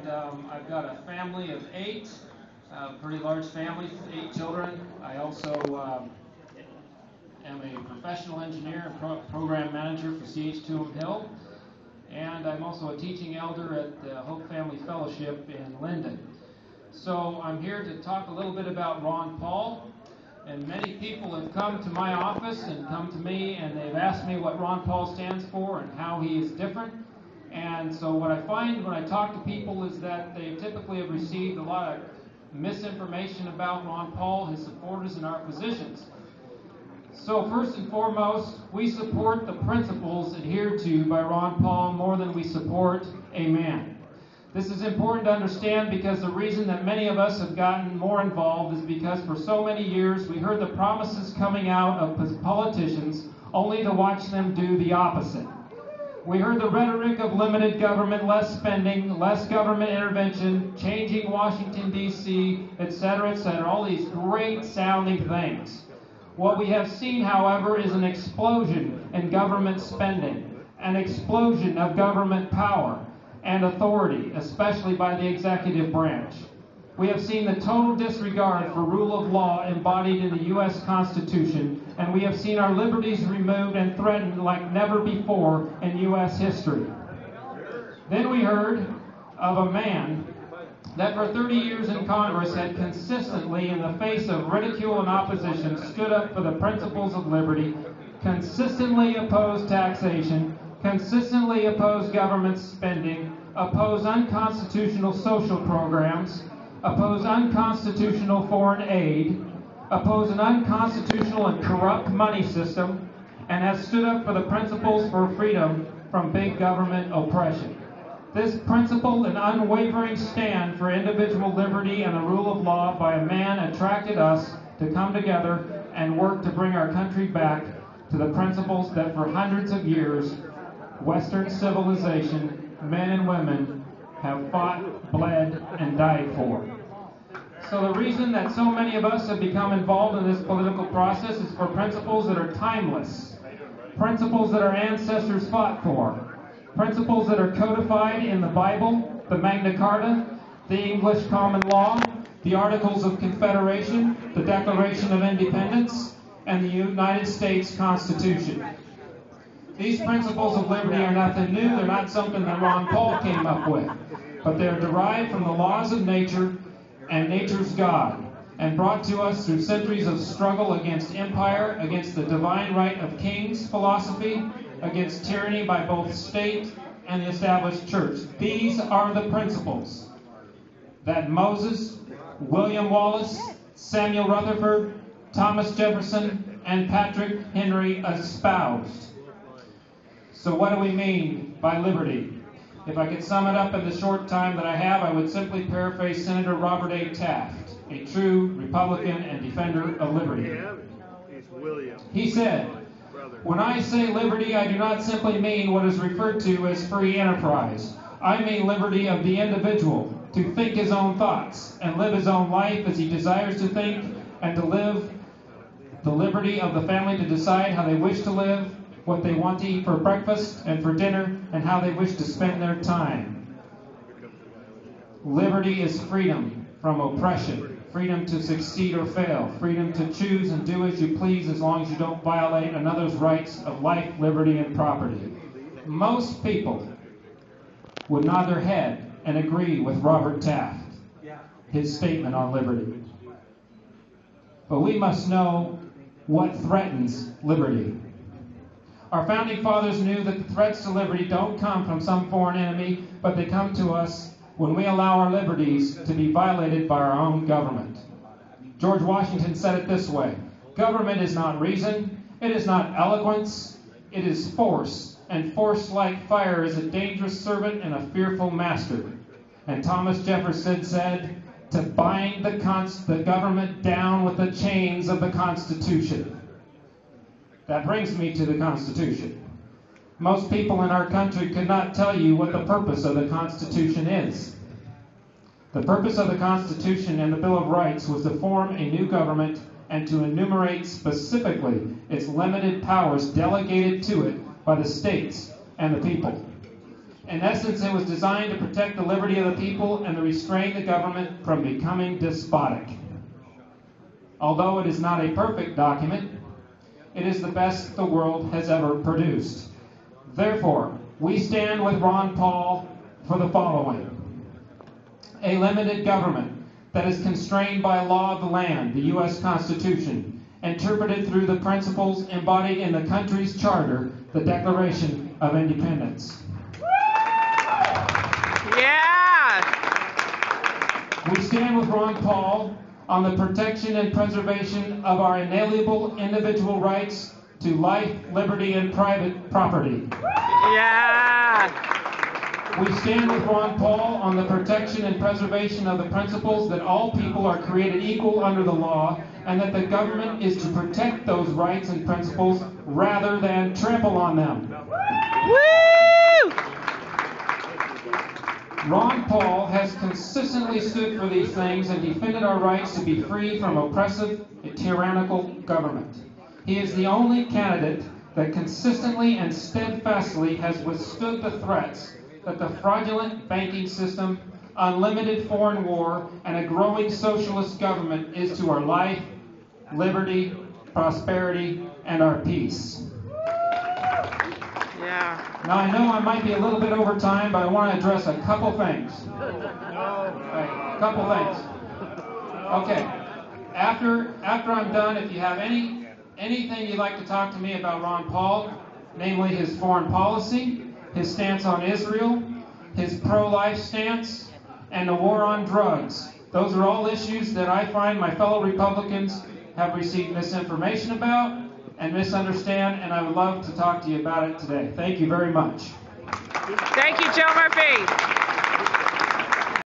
and I've got a family of 8, pretty large family, 8 children. I also am a professional engineer and program manager for CH2M Hill, and I'm also a teaching elder at the Hope Family Fellowship in Linden. So I'm here to talk a little bit about Ron Paul. And many people have come to my office and come to me and they've asked me what Ron Paul stands for and how he is different. And so what I find when I talk to people is that they typically have received a lot of misinformation about Ron Paul, his supporters, and our positions. So first and foremost, we support the principles adhered to by Ron Paul more than we support a man. This is important to understand because the reason that many of us have gotten more involved is because for so many years we heard the promises coming out of politicians only to watch them do the opposite. We heard the rhetoric of limited government, less spending, less government intervention, changing Washington, D.C., etc., all these great sounding things. What we have seen, however, is an explosion in government spending, an explosion of government power and authority, especially by the executive branch. We have seen the total disregard for rule of law embodied in the U.S. Constitution, and we have seen our liberties removed and threatened like never before in U.S. history. Then we heard of a man that for 30 years in Congress had consistently, in the face of ridicule and opposition, stood up for the principles of liberty, consistently opposed taxation, consistently opposed government spending, opposed unconstitutional social programs, opposed unconstitutional foreign aid, opposed an unconstitutional and corrupt money system, and has stood up for the principles for freedom from big government oppression. This principled and unwavering stand for individual liberty and the rule of law by a man attracted us to come together and work to bring our country back to the principles that for hundreds of years Western civilization, men and women, have fought, bled, and died for. So the reason that so many of us have become involved in this political process is for principles that are timeless, principles that our ancestors fought for, principles that are codified in the Bible, the Magna Carta, the English Common Law, the Articles of Confederation, the Declaration of Independence, and the United States Constitution. These principles of liberty are nothing new. They're not something that Ron Paul came up with. But they're derived from the laws of nature and nature's God, and brought to us through centuries of struggle against empire, against the divine right of kings philosophy, against tyranny by both state and the established church. These are the principles that Moses, William Wallace, Samuel Rutherford, Thomas Jefferson, and Patrick Henry espoused. So what do we mean by liberty? If I could sum it up in the short time that I have, I would simply paraphrase Senator Robert A. Taft, a true Republican and defender of liberty. He said, "When I say liberty, I do not simply mean what is referred to as free enterprise. I mean liberty of the individual to think his own thoughts and live his own life as he desires to think, and to live the liberty of the family to decide how they wish to live, what they want to eat for breakfast and for dinner, and how they wish to spend their time." Liberty is freedom from oppression, freedom to succeed or fail, freedom to choose and do as you please as long as you don't violate another's rights of life, liberty, and property. Most people would nod their head and agree with Robert Taft, his statement on liberty. But we must know what threatens liberty. Our founding fathers knew that the threats to liberty don't come from some foreign enemy, but they come to us when we allow our liberties to be violated by our own government. George Washington said it this way: "Government is not reason, it is not eloquence, it is force, and force like fire is a dangerous servant and a fearful master." And Thomas Jefferson said, "To bind the government down with the chains of the Constitution." That brings me to the Constitution. Most people in our country could not tell you what the purpose of the Constitution is. The purpose of the Constitution and the Bill of Rights was to form a new government and to enumerate specifically its limited powers delegated to it by the states and the people. In essence, it was designed to protect the liberty of the people and to restrain the government from becoming despotic. Although it is not a perfect document, it is the best the world has ever produced. Therefore, we stand with Ron Paul for the following: a limited government that is constrained by law of the land, the U.S. Constitution, interpreted through the principles embodied in the country's charter, the Declaration of Independence. Yeah! We stand with Ron Paul on the protection and preservation of our inalienable individual rights to life, liberty, and private property. Yeah! We stand with Ron Paul on the protection and preservation of the principles that all people are created equal under the law, and that the government is to protect those rights and principles rather than trample on them. Woo! Ron Paul has consistently stood for these things and defended our rights to be free from oppressive and tyrannical government. He is the only candidate that consistently and steadfastly has withstood the threats that the fraudulent banking system, unlimited foreign war, and a growing socialist government is to our life, liberty, prosperity, and our peace. Yeah. Now, I know I might be a little bit over time, but I want to address a couple things. A couple things. Okay. After I'm done, if you have anything you'd like to talk to me about Ron Paul, namely his foreign policy, his stance on Israel, his pro-life stance, and the war on drugs. Those are all issues that I find my fellow Republicans have received misinformation about and misunderstand, and I would love to talk to you about it today. Thank you very much. Thank you, Joe Murphy.